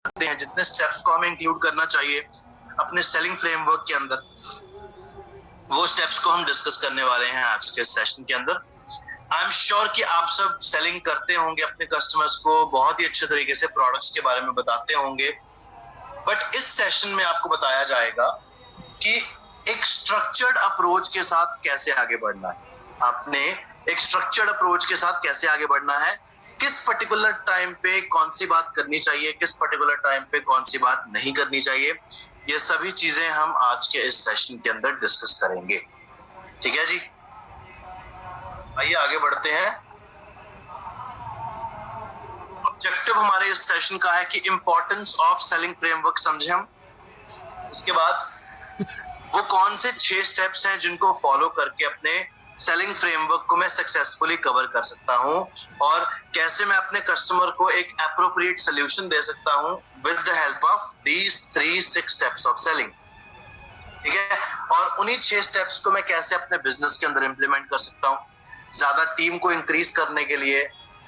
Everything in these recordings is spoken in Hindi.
करते हैं, जितने स्टेप्स को हमें इंक्लूड करना चाहिए अपने सेलिंग फ्रेमवर्क के अंदर, वो स्टेप्स को हम डिस्कस करने वाले हैं आज के सेशन के अंदर। आई एम श्योर कि आप सब सेलिंग करते होंगे, अपने कस्टमर्स को बहुत ही अच्छे तरीके से प्रोडक्ट्स के बारे में बताते होंगे, बट इस सेशन में आपको बताया जाएगा कि एक स्ट्रक्चर्ड अप्रोच के साथ कैसे आगे बढ़ना है। आपने एक स्ट्रक्चर्ड अप्रोच के साथ कैसे आगे बढ़ना है, किस पर्टिकुलर टाइम पे कौन सी बात करनी चाहिए, किस पर्टिकुलर टाइम पे कौन सी बात नहीं करनी चाहिए, ये सभी चीजें हम आज के इस सेशन के अंदर डिस्कस करेंगे। ठीक है जी, आइए आगे बढ़ते हैं। ऑब्जेक्टिव हमारे इस सेशन का है कि इंपॉर्टेंस ऑफ सेलिंग फ्रेमवर्क समझे हम। उसके बाद वो कौन से 6 स्टेप्स हैं जिनको फॉलो करके अपने सेलिंग फ्रेमवर्क को मैं सक्सेसफुली कवर कर सकता हूं, और कैसे मैं अपने कस्टमर को एक एप्रोप्रिएट सोल्यूशन दे सकता हूं with the help of these 6 steps of selling. ठीक है, और उन्हीं 6 स्टेप्स को मैं कैसे अपने बिजनेस के अंदर इंप्लीमेंट कर सकता हूं, ज्यादा टीम को इंक्रीज करने के लिए,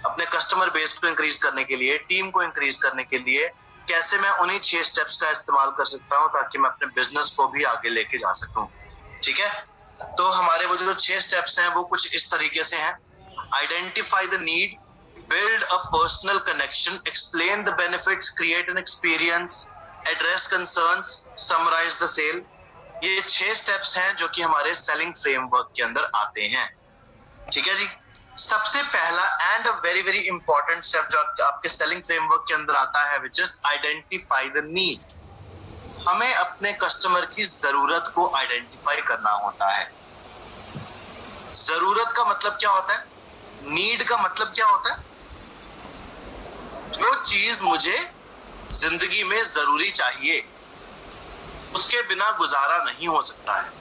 अपने कस्टमर बेस को इंक्रीज करने के लिए, टीम को इंक्रीज करने के लिए कैसे मैं उन्हीं 6 स्टेप्स का इस्तेमाल कर सकता हूं ताकि मैं अपने बिजनेस को भी आगे लेके जा सकूं। ठीक है, तो हमारे वो जो 6 स्टेप्स हैं वो कुछ इस तरीके से हैं। Identify the need, build a personal connection, explain the benefits, create an experience, address concerns, summarize the sale. ये 6 स्टेप्स हैं जो कि हमारे सेलिंग फ्रेमवर्क के अंदर आते हैं। ठीक है जी, सबसे पहला and a very very important step जो आपके सेलिंग फ्रेमवर्क के अंदर आता है, which is identify the need. हमें अपने कस्टमर की जरूरत को आइडेंटिफाई करना होता है। जरूरत का मतलब क्या होता है, नीड का मतलब क्या होता है? जो चीज मुझे जिंदगी में जरूरी चाहिए, उसके बिना गुजारा नहीं हो सकता है,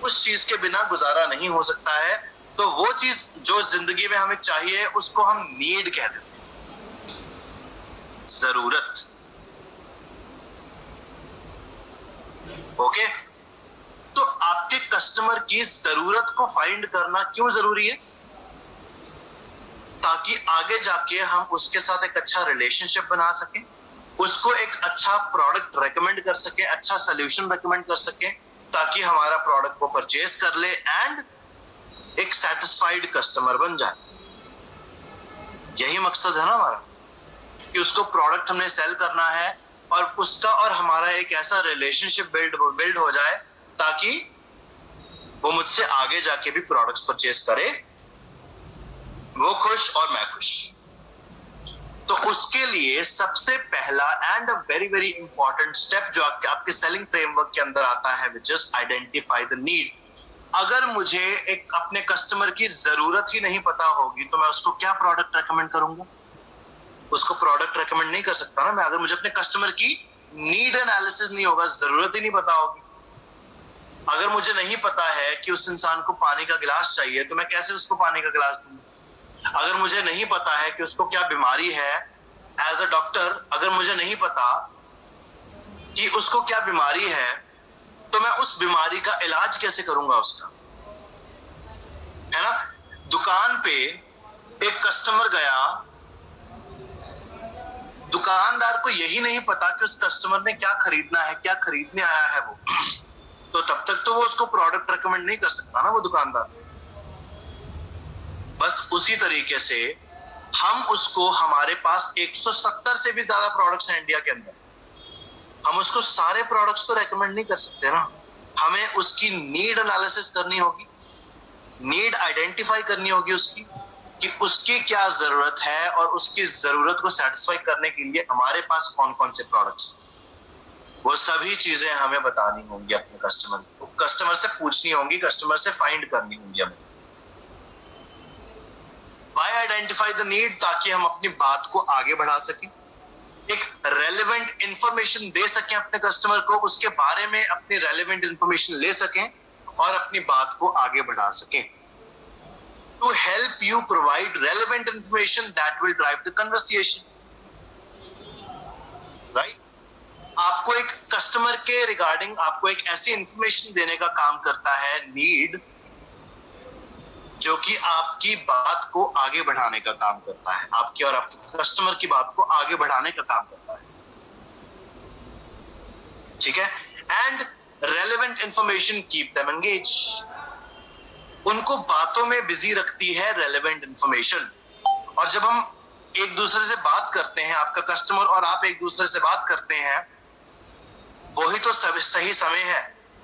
उस चीज के बिना गुजारा नहीं हो सकता है, तो वो चीज जो जिंदगी में हमें चाहिए उसको हम नीड कह देते हैं, जरूरत। ओके, तो आपके कस्टमर की जरूरत को फाइंड करना क्यों जरूरी है? ताकि आगे जाके हम उसके साथ एक अच्छा रिलेशनशिप बना सकें, उसको एक अच्छा प्रोडक्ट रेकमेंड कर सकें, अच्छा सोल्यूशन रेकमेंड कर सकें, ताकि हमारा प्रोडक्ट को परचेज कर ले एंड एक सेटिस्फाइड कस्टमर बन जाए। यही मकसद है ना हमारा, कि उसको प्रोडक्ट हमने सेल करना है और उसका और हमारा एक ऐसा रिलेशनशिप बिल्ड हो जाए ताकि वो मुझसे आगे जाके भी प्रोडक्ट्स परचेज करे, वो खुश और मैं खुश। तो उसके लिए सबसे पहला and a very very important step जो आपके सेलिंग फ्रेमवर्क के अंदर आता है, which is identify the need. अगर मुझे एक अपने कस्टमर की जरूरत ही नहीं पता होगी तो मैं उसको क्या प्रोडक्ट रेकमेंड करूंगा? उसको प्रोडक्ट रेकमेंड नहीं कर सकता ना मैं, अगर मुझे अपने कस्टमर की नीड एनालिसिस नहीं होगा, जरूरत ही नहीं पता होगी। अगर मुझे नहीं पता है कि उस इंसान को पानी का गिलास चाहिए तो मैं कैसे उसको पानी का गिलास दूंगा? अगर मुझे नहीं पता है कि उसको क्या बीमारी है, एज अ डॉक्टर अगर मुझे नहीं पता कि उसको क्या बीमारी है, तो मैं उस बीमारी का इलाज कैसे करूंगा उसका? है ना? दुकान पे एक कस्टमर गया, दुकानदार को यही नहीं पता कि उस कस्टमर ने क्या खरीदना है, क्या खरीदने आया है वो, तो तब तक तो वो उसको प्रोडक्ट रेकमेंड नहीं कर सकता ना वो दुकानदार। बस उसी तरीके से हम उसको, हमारे पास 170 से भी ज्यादा प्रोडक्ट्स हैं इंडिया के अंदर, हम उसको सारे प्रोडक्ट्स तो रेकमेंड नहीं कर सकते ना। हमें उसकी नीड एनालिसिस करनी होगी, नीड आइडेंटिफाई करनी होगी उसकी, कि उसकी क्या जरूरत है और उसकी जरूरत को सेटिस्फाई करने के लिए हमारे पास कौन कौन से प्रोडक्ट्स हैं। वो सभी चीजें हमें बतानी होंगी अपने कस्टमर को, कस्टमर से पूछनी होंगी, कस्टमर से फाइंड करनी होंगी हमें। वाई आइडेंटिफाई द नीड, ताकि हम अपनी बात को आगे बढ़ा सकें, एक रेलेवेंट इंफॉर्मेशन दे सकें अपने कस्टमर को, उसके बारे में अपनी रेलेवेंट इंफॉर्मेशन ले सकें और अपनी बात को आगे बढ़ा सकें। To help you provide relevant information that will drive the conversation, right? आपको एक कस्टमर के रिगार्डिंग आपको एक ऐसी इंफॉर्मेशन देने का काम करता है नीड, जो कि आपकी बात को आगे बढ़ाने का काम करता है, आपकी और आपके कस्टमर की बात को आगे बढ़ाने का काम करता है। ठीक है। And relevant information keep them engage, उनको बातों में बिजी रखती है रेलेवेंट इंफॉर्मेशन। और जब हम एक दूसरे से बात करते हैं, आपका कस्टमर और आप एक दूसरे से बात करते हैं, वही तो सही समय है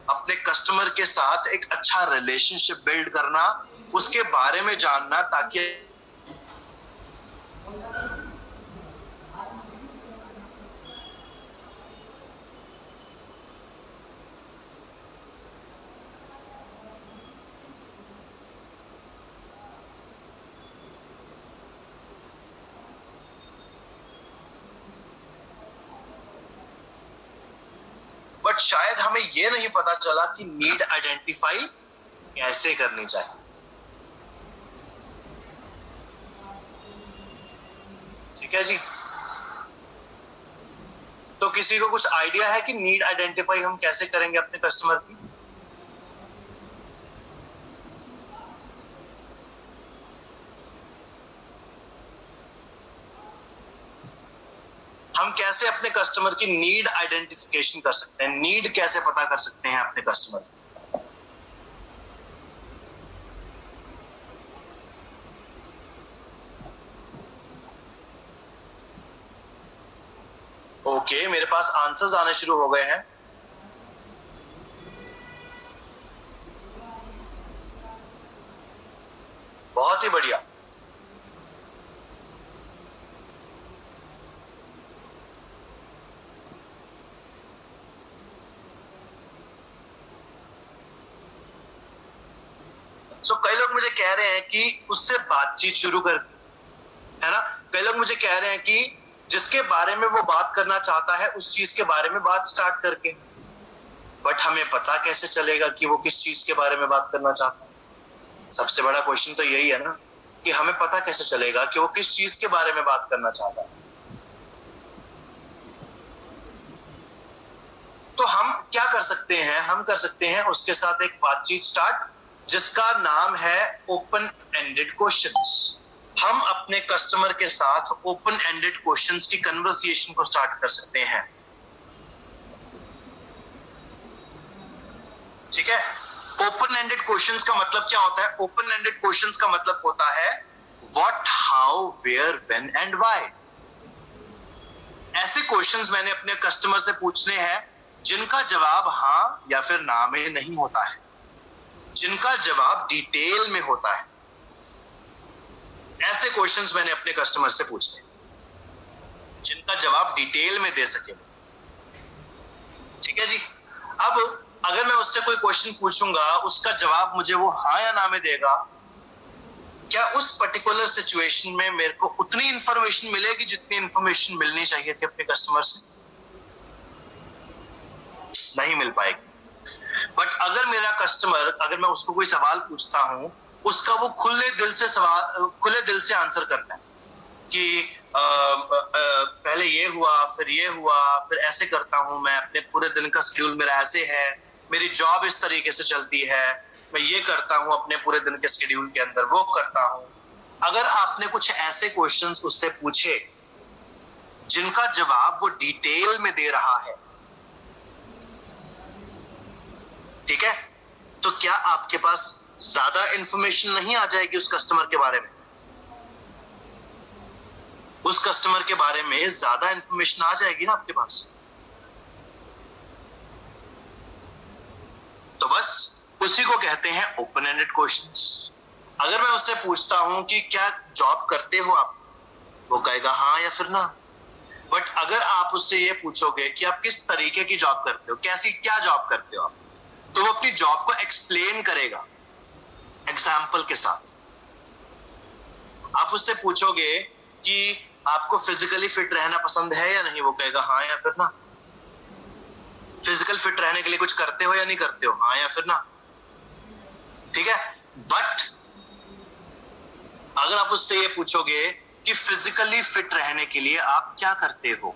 अपने कस्टमर के साथ एक अच्छा रिलेशनशिप बिल्ड करना, उसके बारे में जानना, ताकि बट शायद हमें यह नहीं पता चला कि नीड आइडेंटिफाई कैसे करनी चाहिए। ठीक है जी। तो किसी को कुछ आइडिया है कि नीड आइडेंटिफाई हम कैसे करेंगे अपने कस्टमर की? हम कैसे अपने कस्टमर की नीड आइडेंटिफिकेशन कर सकते हैं, नीड कैसे पता कर सकते हैं अपने कस्टमर? ओके, मेरे पास आंसर्स आने शुरू हो गए हैं। बहुत ही बढ़िया। कई लोग मुझे कह रहे हैं कि उससे बातचीत शुरू कर, है ना। कई लोग मुझे कह रहे हैं कि जिसके बारे में वो बात करना चाहता है उस चीज के बारे में बात स्टार्ट करके। बट हमें पता कैसे चलेगा कि वो किस चीज के बारे में बात करना चाहता है? सबसे बड़ा क्वेश्चन तो यही है ना, कि हमें पता कैसे चलेगा कि वो किस चीज के बारे में बात करना चाहता है। तो हम क्या कर सकते हैं? हम कर सकते हैं उसके साथ एक बातचीत स्टार्ट, जिसका नाम है ओपन एंडेड क्वेश्चंस। हम अपने कस्टमर के साथ ओपन एंडेड क्वेश्चंस की कन्वर्सेशन को स्टार्ट कर सकते हैं। ठीक है। ओपन एंडेड क्वेश्चंस का मतलब क्या होता है? ओपन एंडेड क्वेश्चंस का मतलब होता है what, how, where, when and why. ऐसे क्वेश्चंस मैंने अपने कस्टमर से पूछने हैं जिनका जवाब हां या फिर ना में नहीं होता है, जिनका जवाब डिटेल में होता है। ऐसे क्वेश्चंस मैंने अपने कस्टमर से पूछने जिनका जवाब डिटेल में दे सके। ठीक है जी। अब अगर मैं उससे कोई क्वेश्चन पूछूंगा, उसका जवाब मुझे वो हाँ या ना में देगा, क्या उस पर्टिकुलर सिचुएशन में मेरे को उतनी इंफॉर्मेशन मिलेगी जितनी इंफॉर्मेशन मिलनी चाहिए थी अपने कस्टमर से? नहीं मिल पाएगी। बट अगर मेरा कस्टमर, अगर मैं उसको कोई सवाल पूछता हूं, उसका वो खुले दिल से आंसर करता है कि पहले ये हुआ, फिर ये हुआ, फिर ऐसे करता हूं मैं, अपने पूरे दिन का शेड्यूल मेरा ऐसे है, मेरी जॉब इस तरीके से चलती है, मैं ये करता हूं अपने पूरे दिन के शेड्यूल के अंदर, वो करता हूं। अगर आपने कुछ ऐसे क्वेश्चंस उससे पूछे जिनका जवाब वो डिटेल में दे रहा है, ठीक है, तो क्या आपके पास ज्यादा इंफॉर्मेशन नहीं आ जाएगी उस कस्टमर के बारे में? उस कस्टमर के बारे में ज्यादा इंफॉर्मेशन आ जाएगी ना आपके पास। तो बस उसी को कहते हैं ओपन एंडेड क्वेश्चंस। अगर मैं उससे पूछता हूं कि क्या जॉब करते हो आप, वो कहेगा हाँ या फिर ना। बट अगर आप उससे ये पूछोगे कि आप किस तरीके की जॉब करते हो, कैसी क्या जॉब करते हो आप, तो वो अपनी जॉब को एक्सप्लेन करेगा एग्जाम्पल के साथ। आप उससे पूछोगे कि आपको फिजिकली फिट रहना पसंद है या नहीं, वो कहेगा हाँ या फिर ना। फिजिकल फिट रहने के लिए कुछ करते हो या नहीं करते हो, हाँ या फिर ना। ठीक है। बट अगर आप उससे ये पूछोगे कि फिजिकली फिट रहने के लिए आप क्या करते हो,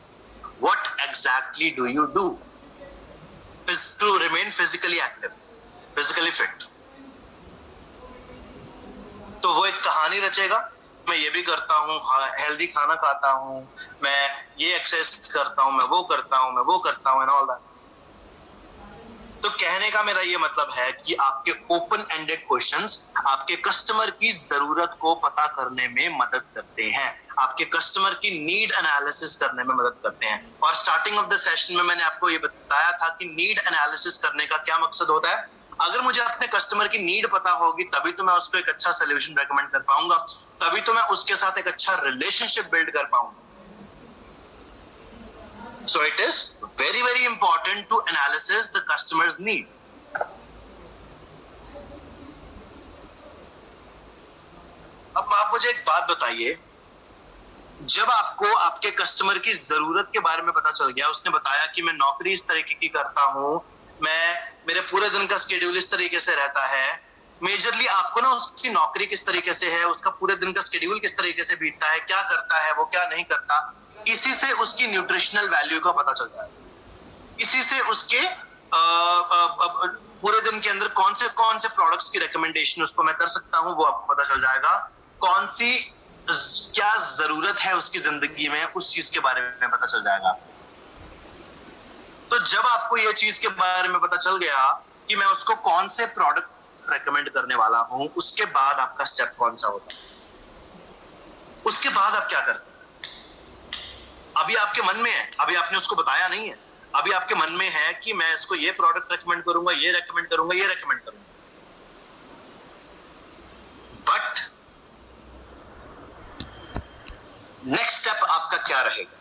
what exactly do you do to remain physically active, physically fit, तो वो एक कहानी रचेगा, मैं ये भी करता हूँ, हेल्दी खाना खाता हूँ, मैं ये एक्सरसाइज करता हूँ, मैं वो करता हूँ, मैं वो करता हूँ एंड ऑल दैट। तो कहने का मेरा ये मतलब है कि आपके ओपन एंडेड क्वेश्चंस आपके कस्टमर की जरूरत को पता करने में मदद करते हैं, आपके कस्टमर की नीड एनालिसिस करने में मदद करते हैं। और स्टार्टिंग ऑफ द सेशन में मैंने आपको ये बताया था कि नीड एनालिसिस करने का क्या मकसद होता है। अगर मुझे अपने कस्टमर की नीड पता होगी तभी तो मैं उसको एक अच्छा सोल्यूशन रेकमेंड कर पाऊंगा, तभी तो मैं उसके साथ एक अच्छा रिलेशनशिप बिल्ड कर पाऊंगा। So it is very, very important to analyze the customer's need. अब आप मुझे एक बात बताइए, जब आपको आपके कस्टमर की जरूरत के बारे में पता चल गया, उसने बताया कि मैं नौकरी इस तरीके की करता हूं, मेरे पूरे दिन का स्केड्यूल इस तरीके से रहता है, मेजरली आपको ना उसकी नौकरी किस तरीके से है, उसका पूरे दिन का स्केड्यूल किस तरीके से बीतता है, क्या करता है वो, क्या नहीं करता, इसी से उसकी न्यूट्रिशनल वैल्यू का पता चल जाए, इसी से उसके पूरे दिन के अंदर कौन से प्रोडक्ट्स की रिकमेंडेशन उसको मैं कर सकता हूं वो आपको पता चल जाएगा, कौन सी क्या जरूरत है उसकी जिंदगी में उस चीज के बारे में पता चल जाएगा। तो जब आपको ये चीज के बारे में पता चल गया कि मैं उसको कौन से प्रोडक्ट रेकमेंड करने वाला हूं, उसके बाद आपका स्टेप कौन सा होता है, उसके बाद आप क्या करते हैं। अभी आपके मन में है, अभी आपने उसको बताया नहीं है, अभी आपके मन में है कि मैं इसको ये प्रोडक्ट रेकमेंड करूंगा, ये रेकमेंड करूंगा, ये रेकमेंड करूंगा, बट नेक्स्ट स्टेप आपका क्या रहेगा?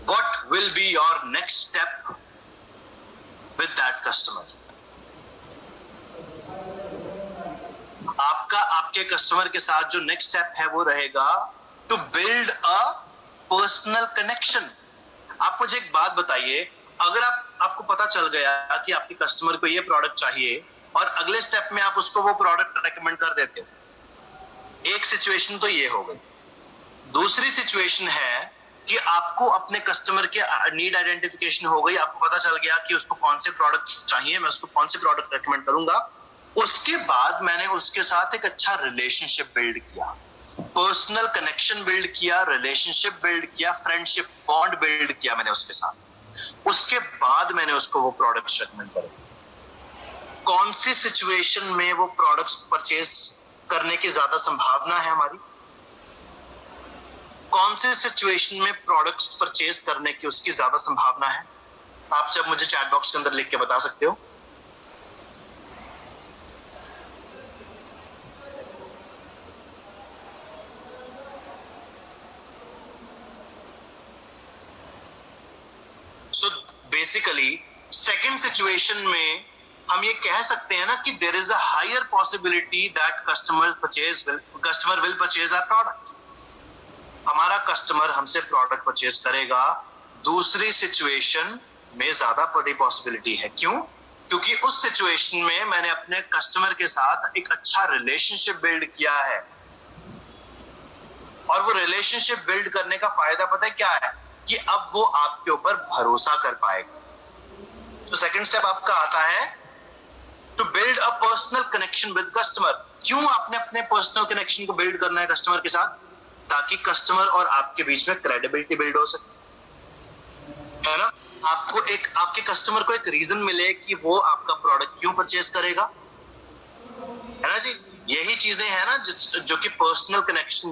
What will be your next step with that customer? आपका आपके कस्टमर के साथ जो नेक्स्ट स्टेप है वो रहेगा to build a personal connection. आप मुझे एक बात बताइए, अगर आपको पता चल गया कि आपके कस्टमर को ये प्रोडक्ट चाहिए और अगले स्टेप में आप उसको वो प्रोडक्ट रेकमेंड कर देते हो, एक सिचुएशन तो ये हो गई। दूसरी सिचुएशन है कि आपको अपने कस्टमर के नीड आइडेंटिफिकेशन हो गई, आपको पता चल गया कि उसको कौन से प्रोडक्ट चाहिए, मैं उसको कौन से प्रोडक्ट रेकमेंड करूंगा। उसके बाद मैंने उसके साथ एक अच्छा रिलेशनशिप बिल्ड किया, पर्सनल कनेक्शन बिल्ड किया, रिलेशनशिप बिल्ड किया, फ्रेंडशिप बॉन्ड बिल्ड किया मैंने उसके साथ। उसके बाद मैंने उसको वो प्रोडक्ट्स रेकमेंड करे। कौन सी सिचुएशन में वो प्रोडक्ट्स परचेज करने की ज्यादा संभावना है हमारी, कौन सी सिचुएशन में प्रोडक्ट्स परचेज करने की उसकी ज्यादा संभावना है, आप जब मुझे चैट बॉक्स के अंदर लिख के बता सकते हो। सो बेसिकली सेकंड सिचुएशन में हम ये कह सकते हैं ना कि there is a higher possibility that customer will purchase our product. हमारा कस्टमर हमसे प्रोडक्ट परचेज करेगा, दूसरी सिचुएशन में ज्यादा बड़ी पॉसिबिलिटी है। क्यों? क्योंकि उस सिचुएशन में मैंने अपने कस्टमर के साथ एक अच्छा रिलेशनशिप बिल्ड किया है, और वो रिलेशनशिप बिल्ड करने का फायदा पता है क्या है, कि अब वो आपके ऊपर भरोसा कर पाएगा। तो सेकंड स्टेप आपका आता है to build a personal connection with customer. क्यों आपने अपने पर्सनल कनेक्शन को बिल्ड करना है कस्टमर के साथ? ताकि कस्टमर और आपके बीच में क्रेडिबिलिटी बिल्ड हो सके, है ना। आपको एक आपके कस्टमर को एक रीजन मिले कि वो आपका प्रोडक्ट क्यों परचेज करेगा, है ना जी। यही चीजें हैं ना जो कि पर्सनल कनेक्शन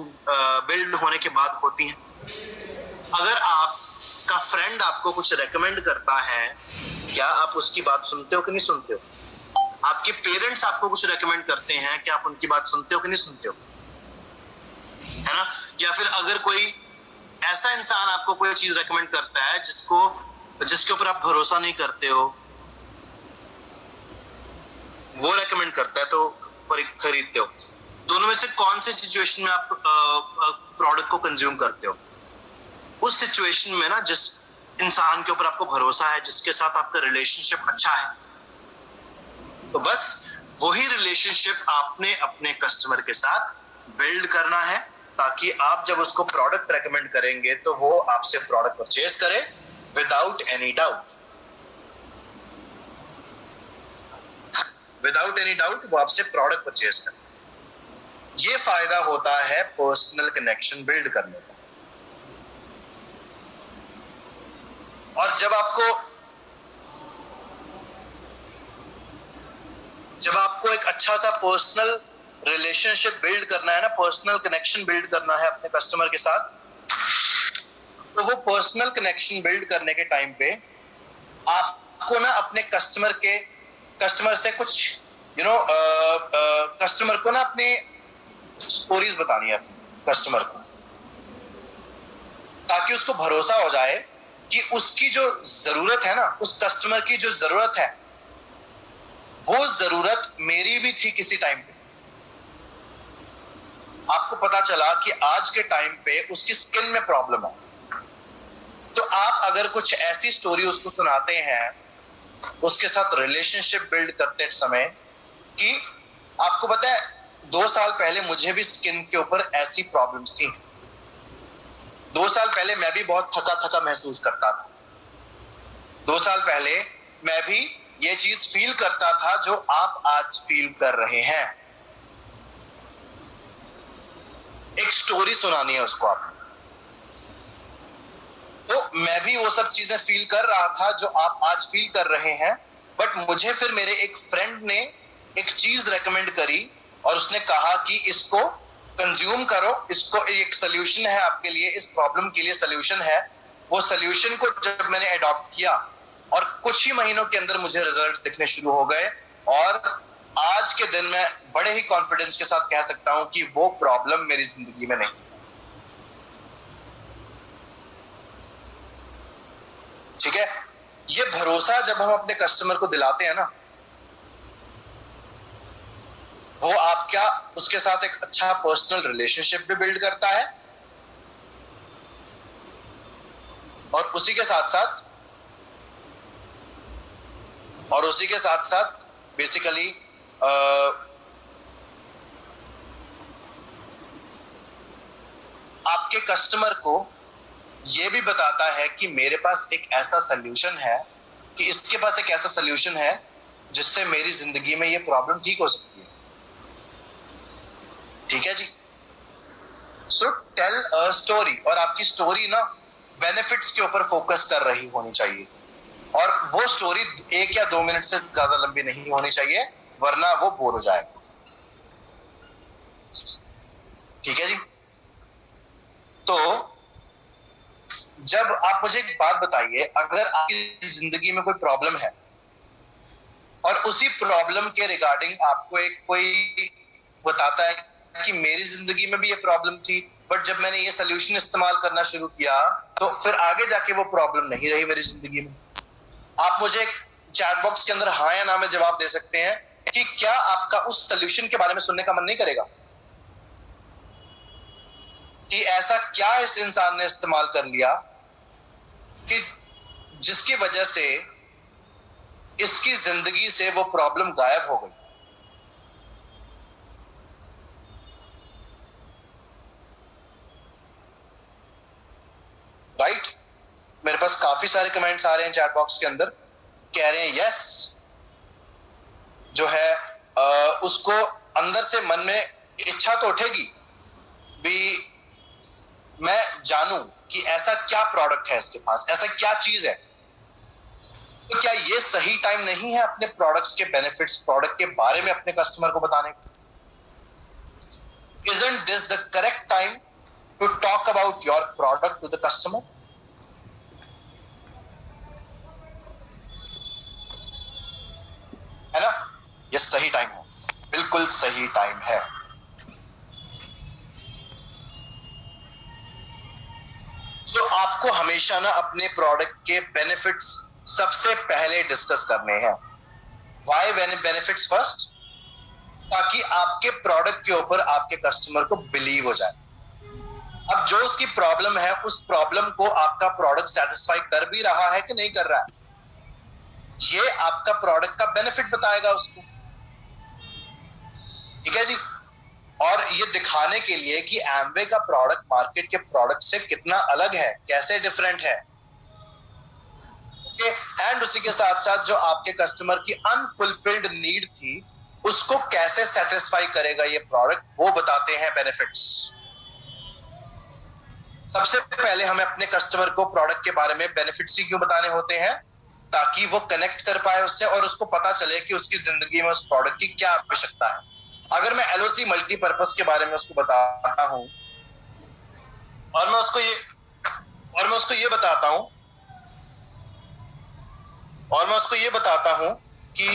बिल्ड होने के बाद होती हैं। अगर आपका फ्रेंड आपको कुछ रेकमेंड करता है, क्या आप उसकी बात सुनते हो कि नहीं सुनते हो? आपके पेरेंट्स आपको कुछ रेकमेंड करते हैं, क्या आप उनकी बात सुनते हो कि नहीं सुनते हो, है ना। या फिर अगर कोई ऐसा इंसान आपको कोई चीज रेकमेंड करता है जिसके ऊपर आप भरोसा नहीं करते हो, वो रेकमेंड करता है तो खरीदते हो, दोनों में से कौन से सिचुएशन में आप प्रोडक्ट को कंज्यूम करते हो? उस सिचुएशन में ना जिस इंसान के ऊपर आपको भरोसा है, जिसके साथ आपका रिलेशनशिप अच्छा है, तो बस वही रिलेशनशिप आपने अपने कस्टमर के साथ बिल्ड करना है, ताकि आप जब उसको प्रोडक्ट रेकमेंड करेंगे तो वो आपसे प्रोडक्ट परचेज करे without any doubt. Without any doubt वो आपसे प्रोडक्ट परचेज करें। ये फायदा होता है पर्सनल कनेक्शन बिल्ड करने का। और जब आपको एक अच्छा सा पर्सनल रिलेशनशिप बिल्ड करना है ना, पर्सनल कनेक्शन बिल्ड करना है अपने कस्टमर के साथ, तो वो पर्सनल कनेक्शन बिल्ड करने के टाइम पे आपको ना अपने कस्टमर से कुछ कस्टमर को ना अपने स्टोरीज बतानी है कस्टमर को, ताकि उसको भरोसा हो जाए कि उसकी जो जरूरत है ना, उस कस्टमर की जो जरूरत है, वो जरूरत मेरी भी थी किसी टाइम पे। आपको पता चला कि आज के टाइम पे उसकी स्किन में प्रॉब्लम है, तो आप अगर कुछ ऐसी स्टोरी उसको सुनाते हैं उसके साथ रिलेशनशिप बिल्ड करते समय कि आपको पता है 2 साल पहले मुझे भी स्किन के ऊपर ऐसी प्रॉब्लम्स थी। 2 साल पहले मैं भी बहुत थका थका महसूस करता था। 2 साल पहले मैं भी ये चीज फील करता था जो आप आज फील कर रहे हैं। एक स्टोरी सुनानी है उसको आप, तो मैं भी वो सब चीजें फील कर रहा था जो आप आज फील कर रहे हैं। बट मुझे फिर मेरे एक फ्रेंड ने एक चीज रेकमेंड करी और उसने कहा कि इसको कंज्यूम करो, इसको एक सोल्यूशन है आपके लिए, इस प्रॉब्लम के लिए सोल्यूशन है। वो सोल्यूशन को जब मैंने अडॉप्ट किया और कुछ ही महीनों के अंदर मुझे रिजल्ट्स दिखने शुरू हो गए, और आज के दिन मैं बड़े ही कॉन्फिडेंस के साथ कह सकता हूं कि वो प्रॉब्लम मेरी जिंदगी में नहीं है। ठीक है, ये भरोसा जब हम अपने कस्टमर को दिलाते हैं ना, वो आपका उसके साथ एक अच्छा पर्सनल रिलेशनशिप भी बिल्ड करता है, और उसी के साथ साथ बेसिकली आपके कस्टमर को ये भी बताता है कि मेरे पास एक ऐसा सोल्यूशन है, कि इसके पास एक ऐसा सोल्यूशन है जिससे मेरी जिंदगी में ये प्रॉब्लम ठीक हो सकती है। ठीक है जी। सो टेल अ स्टोरी, और आपकी स्टोरी ना बेनिफिट्स के ऊपर फोकस कर रही होनी चाहिए, और वो स्टोरी 1 या 2 मिनट से ज्यादा लंबी नहीं होनी चाहिए, वरना वो बोर हो जाएगा। ठीक है जी। तो जब आप मुझे एक बात बताइए, अगर आपकी जिंदगी में कोई प्रॉब्लम है और उसी प्रॉब्लम के रिगार्डिंग आपको एक कोई बताता है कि मेरी जिंदगी में भी ये प्रॉब्लम थी, बट जब मैंने ये सोल्यूशन इस्तेमाल करना शुरू किया तो फिर आगे जाके वो प्रॉब्लम नहीं रही मेरी जिंदगी में, आप मुझे चैट बॉक्स के अंदर हाँ या ना में जवाब दे सकते हैं कि क्या आपका उस सोल्यूशन के बारे में सुनने का मन नहीं करेगा, कि ऐसा क्या इस इंसान ने इस्तेमाल कर लिया कि जिसकी वजह से इसकी जिंदगी से वो प्रॉब्लम गायब हो गई। राइट, मेरे पास काफी सारे कमेंट्स आ रहे हैं चैट बॉक्स के अंदर, कह रहे हैं यस, जो है उसको अंदर से मन में इच्छा तो उठेगी भी, मैं जानूं कि ऐसा क्या प्रोडक्ट है इसके पास, ऐसा क्या चीज है। तो क्या ये सही टाइम नहीं है अपने प्रोडक्ट्स के बेनिफिट्स, प्रोडक्ट के बारे में अपने कस्टमर को बताने का? Isn't this the correct time to talk about your product to the customer? है ना, ये सही टाइम है, बिल्कुल सही टाइम है। सो आपको हमेशा ना अपने प्रोडक्ट के बेनिफिट्स सबसे पहले डिस्कस करने हैं। Why benefits first? ताकि आपके प्रोडक्ट के ऊपर आपके कस्टमर को बिलीव हो जाए। अब जो उसकी प्रॉब्लम है, उस प्रॉब्लम को आपका प्रोडक्ट सेटिस्फाई कर भी रहा है कि नहीं कर रहा है, ये आपका प्रोडक्ट का बेनिफिट बताएगा उसको। ठीक है जी। और ये दिखाने के लिए कि एम्वे का प्रोडक्ट मार्केट के प्रोडक्ट से कितना अलग है, कैसे डिफरेंट है। ओके, एंड उसी के साथ साथ जो आपके कस्टमर की अनफुलफिल्ड नीड थी, उसको कैसे सेटिस्फाई करेगा ये प्रोडक्ट, वो बताते हैं बेनिफिट्स। सबसे पहले हमें अपने कस्टमर को प्रोडक्ट के बारे में बेनिफिट्स ही क्यों बताने होते हैं, ताकि वो कनेक्ट कर पाए उससे और उसको पता चले कि उसकी जिंदगी में उस प्रोडक्ट की क्या आवश्यकता है। अगर मैं एलओसी मल्टीपर्पज के बारे में उसको बताता हूं और मैं उसको ये बताता हूं कि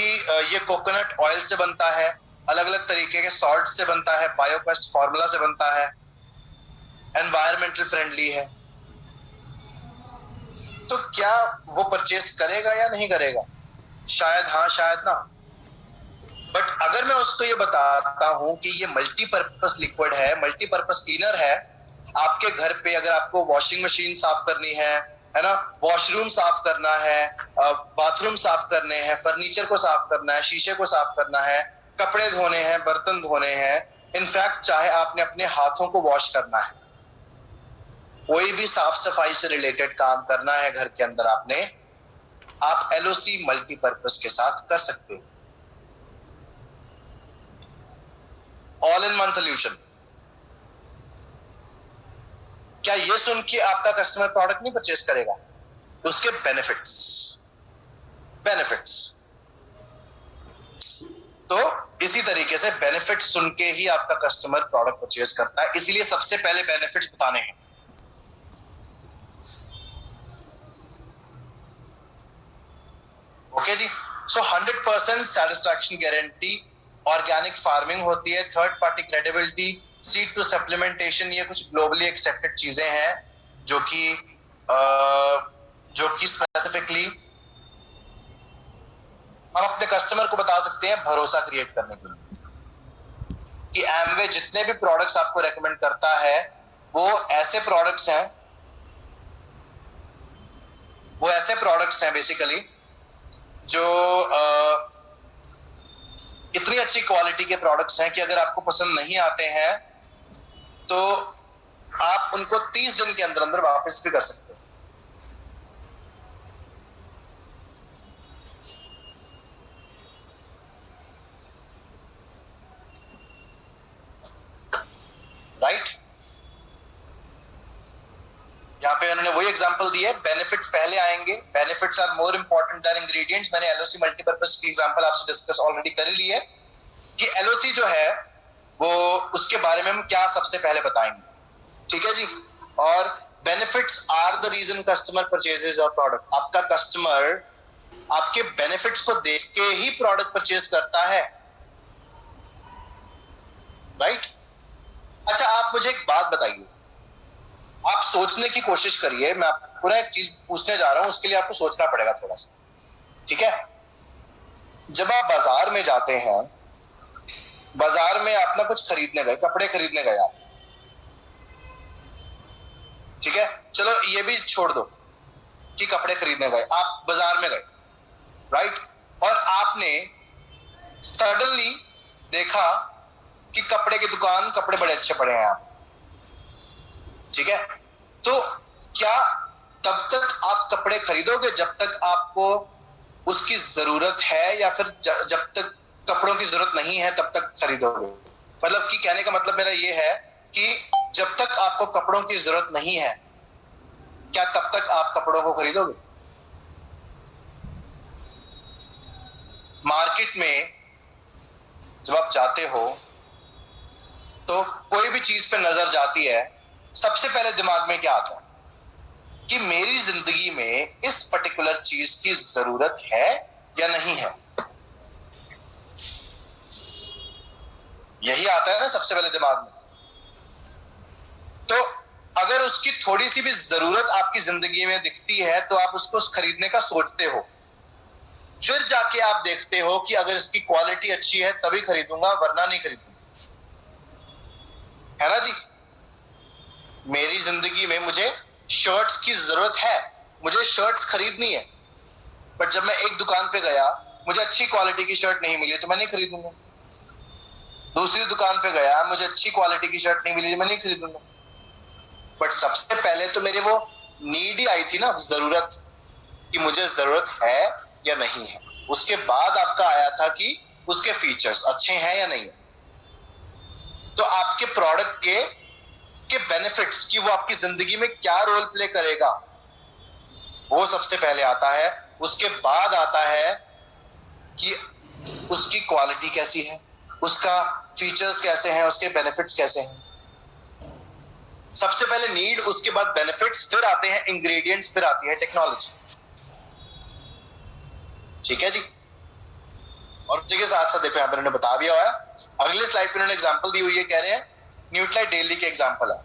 ये कोकोनट ऑयल से बनता है, अलग अलग तरीके के सॉल्ट से बनता है, बायोपेस्ट फार्मूला से बनता है, एनवायरमेंटल फ्रेंडली है, तो क्या वो परचेस करेगा या नहीं करेगा? शायद हाँ, शायद ना। बट अगर मैं उसको ये बताता हूं कि ये मल्टीपर्पज लिक्विड है, मल्टीपर्पज क्लीनर है, आपके घर पे अगर आपको वॉशिंग मशीन साफ करनी है ना, वॉशरूम साफ करना है, बाथरूम साफ करने हैं, फर्नीचर को साफ करना है, शीशे को साफ करना है, कपड़े धोने हैं, बर्तन धोने हैं, इनफैक्ट चाहे आपने अपने हाथों को वॉश करना है, कोई भी साफ सफाई से रिलेटेड काम करना है घर के अंदर आपने, आप एलओसी मल्टीपर्पज के साथ कर सकते हो। All in one solution. क्या ये सुन के आपका कस्टमर प्रोडक्ट नहीं परचेस करेगा? उसके बेनिफिट्स तो इसी तरीके से बेनिफिट सुन के ही आपका कस्टमर प्रोडक्ट परचेस करता है, इसीलिए सबसे पहले बेनिफिट्स बताने हैं। Okay ji, so 100% satisfaction guarantee, organic farming होती है, third party credibility, seed to supplementation, ये कुछ ग्लोबली एक्सेप्टेड चीजें हैं जो कि स्पेसिफिकली हम अपने कस्टमर को बता सकते हैं भरोसा क्रिएट करने के लिए कि एमवे जितने भी प्रोडक्ट्स आपको रेकमेंड करता है वो ऐसे प्रोडक्ट्स हैं बेसिकली जो इतनी अच्छी क्वालिटी के प्रोडक्ट्स हैं कि अगर आपको पसंद नहीं आते हैं तो आप उनको 30 दिन के अंदर अंदर वापस भी कर सकते हो। राइट, यहाँ पे उन्होंने वही एग्जांपल दी है, बेनिफिट्स पहले आएंगे, benefits are more important than ingredients. मैंने एलओसी मल्टीपर्पज की एग्जांपल आपसे डिस्कस ऑलरेडी कर ली है कि एलओसी जो है वो उसके बारे में हम क्या सबसे पहले बताएंगे, ठीक है जी। और benefits are the reason customer purchases your product. आपका कस्टमर आपके बेनिफिट्स को देख के ही प्रोडक्ट परचेज करता है, राइट। अच्छा, आप मुझे एक बात बताइए, आप सोचने की कोशिश करिए, मैं आपको एक चीज पूछने जा रहा हूं, उसके लिए आपको सोचना पड़ेगा थोड़ा सा, ठीक है। जब आप बाजार में जाते हैं, बाजार में आप ना कुछ खरीदने गए, कपड़े खरीदने गए आप, ठीक है, चलो ये भी छोड़ दो कि कपड़े खरीदने गए, आप बाजार में गए, राइट, और आपने सडनली देखा कि कपड़े की दुकान, कपड़े बड़े अच्छे पड़े हैं आप, ठीक है, तो क्या तब तक आप कपड़े खरीदोगे जब तक आपको उसकी जरूरत है, या फिर जब तक कपड़ों की जरूरत नहीं है तब तक खरीदोगे? मतलब कि कहने का मतलब मेरा ये है कि जब तक आपको कपड़ों की जरूरत नहीं है, क्या तब तक आप कपड़ों को खरीदोगे? मार्केट में जब आप जाते हो तो कोई भी चीज पे नजर जाती है, सबसे पहले दिमाग में क्या आता है कि मेरी जिंदगी में इस पर्टिकुलर चीज की जरूरत है या नहीं है, यही आता है ना सबसे पहले दिमाग में। तो अगर उसकी थोड़ी सी भी जरूरत आपकी जिंदगी में दिखती है तो आप उसको खरीदने का सोचते हो, फिर जाके आप देखते हो कि अगर इसकी क्वालिटी अच्छी है तभी खरीदूंगा, वरना नहीं खरीदूंगा, है ना जी। मेरी जिंदगी में मुझे शर्ट्स की जरूरत है, मुझे शर्ट्स खरीदनी है, बट जब मैं एक दुकान पे गया, मुझे अच्छी क्वालिटी की शर्ट नहीं मिली तो मैं नहीं खरीदूंगा। दूसरी दुकान पे गया, मुझे अच्छी क्वालिटी की शर्ट नहीं मिली, मैं नहीं खरीदूंगा। बट सबसे पहले तो मेरे वो नीड ही आई थी ना, जरूरत, कि मुझे जरूरत है या नहीं है। उसके बाद आपका आया था कि उसके फीचर्स अच्छे हैं या नहीं है, तो आपके प्रोडक्ट के बेनिफिट्स की वो आपकी जिंदगी में क्या रोल प्ले करेगा वो सबसे पहले आता है। उसके बाद आता है कि उसकी क्वालिटी कैसी है, उसका फीचर्स कैसे हैं, उसके बेनिफिट्स कैसे हैं। सबसे पहले नीड, उसके बाद बेनिफिट्स, फिर आते हैं इंग्रेडिएंट्स, फिर आती है टेक्नोलॉजी। ठीक है जी। और उसी के साथ साथ देखो यहाँ पे उन्होंने बता दिया हुआ है, अगले स्लाइड पे उन्होंने एग्जांपल दी हुई है, कह रहे हैं न्यूट्रीलाइट डेली के एग्जांपल है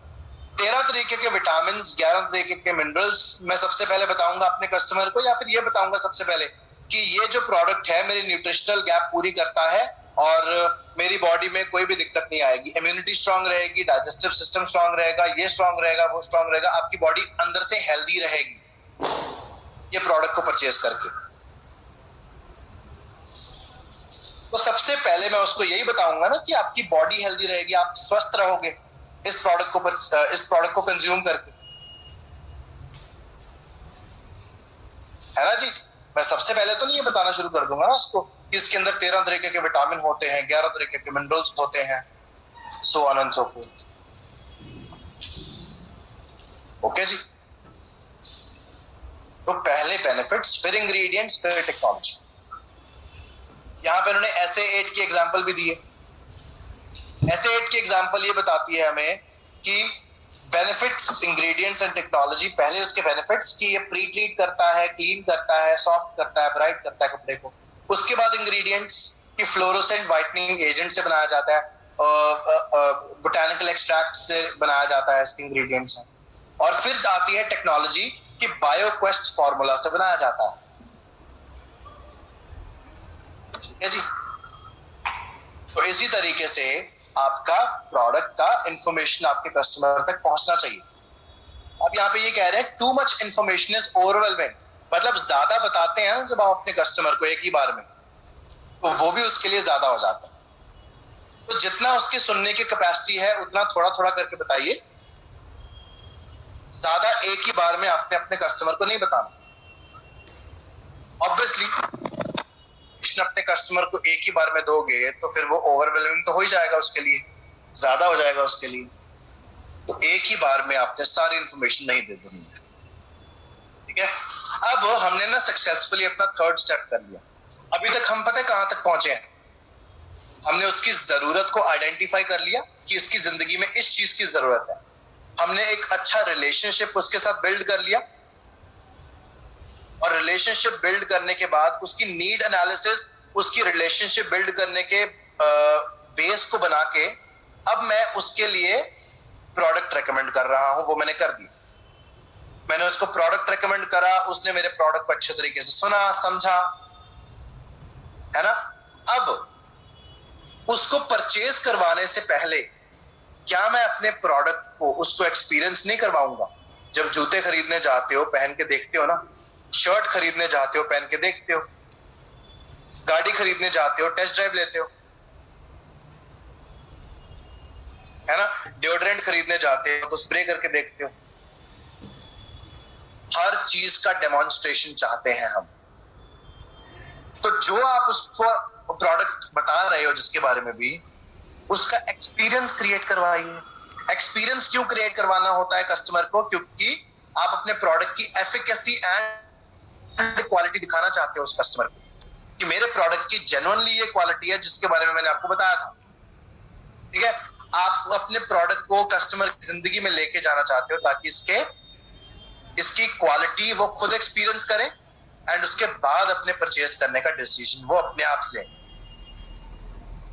13 तरीके के विटामिन, 11 तरीके के मिनरल्स। मैं सबसे पहले बताऊंगा अपने कस्टमर को, या फिर ये बताऊंगा सबसे पहले कि ये जो प्रोडक्ट है मेरी न्यूट्रिशनल गैप पूरी करता है और मेरी बॉडी में कोई भी दिक्कत नहीं आएगी, इम्यूनिटी स्ट्रांग रहेगी, डाइजेस्टिव सिस्टम स्ट्रांग रहेगा, ये स्ट्रांग रहेगा, वो स्ट्रांग रहेगा, आपकी बॉडी अंदर से हेल्दी रहेगी ये प्रोडक्ट को परचेज करके। तो सबसे पहले मैं उसको यही बताऊंगा ना कि आपकी बॉडी हेल्दी रहेगी, आप स्वस्थ रहोगे इस प्रोडक्ट को कंज्यूम करके, है ना जी। मैं सबसे पहले तो नहीं ये बताना शुरू कर दूंगा ना उसको कि इसके अंदर 13 तरीके के विटामिन होते हैं, 11 तरीके के मिनरल्स होते हैं, so on and so forth. Okay जी। तो पहले बेनिफिट्स, फिर इंग्रेडिएंट्स, फिर टेक्नोलॉजी। यहां पे उन्होंने SA8 की एग्जांपल भी दी है। SA8 की एग्जांपल ये बताती है हमें कि बेनिफिट्स, इंग्रेडिएंट्स एंड टेक्नोलॉजी। पहले उसके बेनिफिट्स कि ये प्री ट्रीट करता है, क्लीन करता है, सॉफ्ट करता है, ब्राइट करता है कपड़े को। उसके बाद इंग्रेडिएंट्स कि फ्लोरोसेंट व्हाइटनिंग एजेंट से बनाया जाता है, बोटानिकल एक्सट्रैक्ट से बनाया जाता है इसके इंग्रेडिएंट्स हैं। और फिर आती है टेक्नोलॉजी कि बायोक्वेस्ट फार्मूला से बनाया जाता है। ठीक है जी। तो इसी तरीके से आपका प्रोडक्ट का इंफॉर्मेशन आपके कस्टमर तक पहुंचना चाहिए। अब यहाँ पे ये कह रहे हैं too much information is overwhelming, मतलब ज्यादा बताते हैं जब आप अपने कस्टमर को एक ही बार में, तो वो भी उसके लिए ज्यादा हो जाता है। तो जितना उसके सुनने की कैपेसिटी है उतना थोड़ा थोड़ा करके बताइए, ज्यादा एक ही बार में आपने अपने कस्टमर को नहीं बताना। ऑब्वियसली अपने कस्टमर को एक ही बार में दोगे तो फिर वो ओवरवेलमिंग तो हो ही जाएगा, उसके लिए ज्यादा हो जाएगा उसके लिए। तो एक ही बार में आपने सारी इंफॉर्मेशन नहीं दे देनी है। ठीक है। अब हमने ना सक्सेसफुली अपना थर्ड स्टेप कर लिया। अभी तक हम पता है कहां तक पहुंचे हैं, हमने उसकी जरूरत को आइडेंटिफाई कर लिया कि इसकी जिंदगी में इस चीज की जरूरत है। हमने एक अच्छा रिलेशनशिप उसके साथ बिल्ड कर लिया, और रिलेशनशिप बिल्ड करने के बाद उसकी नीड एनालिसिस, उसकी रिलेशनशिप बिल्ड करने के बेस को बना के अब मैं उसके लिए प्रोडक्ट रेकमेंड कर रहा हूं। वो मैंने कर दिया, मैंने उसको प्रोडक्ट रेकमेंड करा, उसने मेरे प्रोडक्ट को अच्छे तरीके से सुना, समझा, है ना। अब उसको परचेज करवाने से पहले क्या मैं अपने प्रोडक्ट को उसको एक्सपीरियंस नहीं करवाऊंगा? जब जूते खरीदने जाते हो, पहन के देखते हो ना, शर्ट खरीदने जाते हो, पहन के देखते हो, गाड़ी खरीदने जाते हो, टेस्ट ड्राइव लेते हो, है ना, डिओड्रेंट खरीदने जाते हो तो स्प्रे करके देखते हो। हर चीज का डेमोन्स्ट्रेशन चाहते हैं हम। तो जो आप उसको प्रोडक्ट बता रहे हो जिसके बारे में भी, उसका एक्सपीरियंस क्रिएट करवाइए। एक्सपीरियंस क्यों क्रिएट करवाना होता है कस्टमर को? क्योंकि आप अपने प्रोडक्ट की एफिकेसी एंड क्वालिटी दिखाना चाहते हो उस कस्टमर को कि मेरे प्रोडक्ट की जेन्युइनली ये क्वालिटी है जिसके बारे में मैंने आपको बताया था। ठीक है। आप अपने प्रोडक्ट को कस्टमर की जिंदगी में लेके जाना चाहते हो ताकि इसकी क्वालिटी वो खुद एक्सपीरियंस करें एंड उसके बाद अपने परचेज करने का डिसीजन वो अपने आप लें।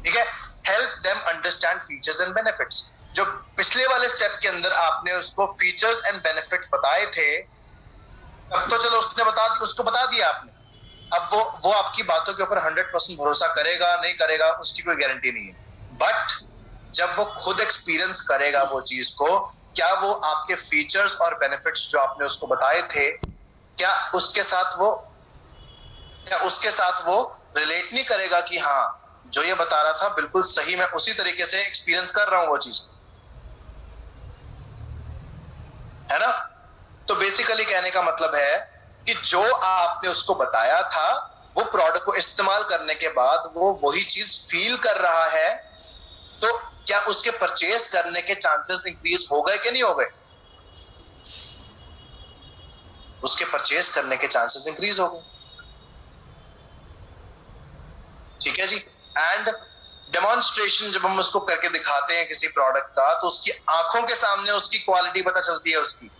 ठीक है। Help them understand features and benefits. जो पिछले वाले स्टेप के अंदर आपने उसको फीचर्स एंड बेनिफिट्स बताए थे, अब तो चलो उसको बता दिया आपने। अब वो आपकी बातों के ऊपर 100% भरोसा करेगा नहीं करेगा उसकी कोई गारंटी नहीं है, बट जब वो खुद एक्सपीरियंस करेगा वो चीज को, क्या वो आपके फीचर्स और बेनिफिट्स जो आपने उसको बताए थे, क्या उसके साथ वो रिलेट नहीं करेगा कि हाँ जो ये बता रहा था बिल्कुल सही, मैं उसी तरीके से एक्सपीरियंस कर रहा हूं वो चीज, है ना। तो बेसिकली कहने का मतलब है कि जो आपने उसको बताया था वो प्रोडक्ट को इस्तेमाल करने के बाद वो वही चीज फील कर रहा है, तो क्या उसके परचेज करने के चांसेस इंक्रीज हो गए कि नहीं हो गए? उसके परचेज करने के चांसेस इंक्रीज हो गए। ठीक है जी। एंड डेमोन्स्ट्रेशन जब हम उसको करके दिखाते हैं किसी प्रोडक्ट का, तो उसकी आंखों के सामने उसकी क्वालिटी पता चलती है उसकी।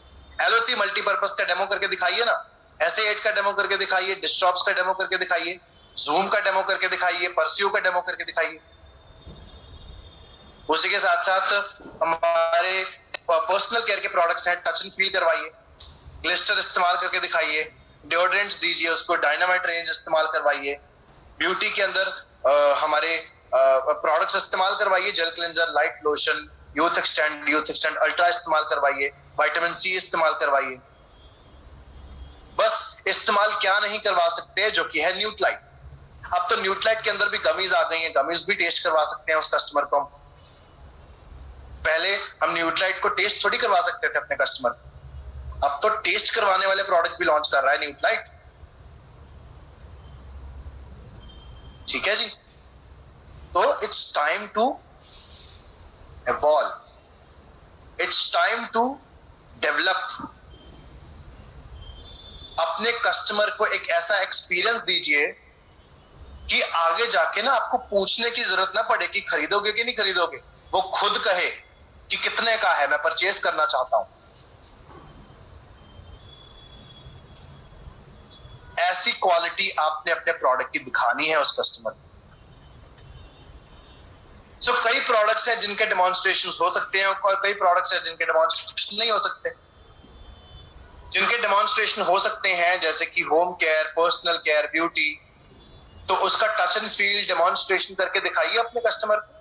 एलओसी मल्टीपर्पज का डेमो करके दिखाइए ना, ऐसे 8 का डेमो करके दिखाइए, डिस्टॉप्स का डेमो करके दिखाइए, जूम का डेमो करके दिखाइए, परस्यू का डेमो करके दिखाइए। उसी के साथ साथ हमारे पर्सनल केयर के प्रोडक्ट्स हैं, टच एंड फील करवाइए, ग्लिस्टर इस्तेमाल करके दिखाइए, डिओड्रेंट्स दीजिए उसको, डायनामाइट रेंज इस्तेमाल करवाइए, ब्यूटी के अंदर हमारे प्रोडक्ट्स इस्तेमाल करवाइए, gel cleanser, light lotion, youth extend ultra इस्तेमाल करवाइए, विटामिन सी इस्तेमाल करवाइए। बस इस्तेमाल क्या नहीं करवा सकते, जो कि है न्यूट्लाइट। अब तो न्यूट्लाइट के अंदर भी गमीज आ गई हैं, गमीज भी टेस्ट करवा सकते हैं उस कस्टमर को। पहले हम न्यूट्लाइट को टेस्ट थोड़ी करवा सकते थे अपने कस्टमर को, अब तो टेस्ट करवाने वाले प्रोडक्ट भी लॉन्च कर रहा है न्यूट्लाइट। ठीक है जी। तो it's time to evolve, it's time to develop। अपने कस्टमर को एक ऐसा एक्सपीरियंस दीजिए कि आगे जाके ना आपको पूछने की जरूरत ना पड़े कि खरीदोगे कि नहीं खरीदोगे, वो खुद कहे कि कितने का है, मैं परचेज करना चाहता हूं। ऐसी क्वालिटी आपने अपने प्रोडक्ट की दिखानी है उस कस्टमर को। So, कई प्रोडक्ट्स हैं जिनके डेमोन्स्ट्रेशन हो सकते हैं और कई प्रोडक्ट्स हैं जिनके डेमोन्स्ट्रेशन नहीं हो सकते। जिनके डेमोन्स्ट्रेशन हो सकते हैं जैसे कि home care, personal care, beauty, तो उसका टच एंड फील डेमोन्स्ट्रेशन करके दिखाइए अपने कस्टमर को।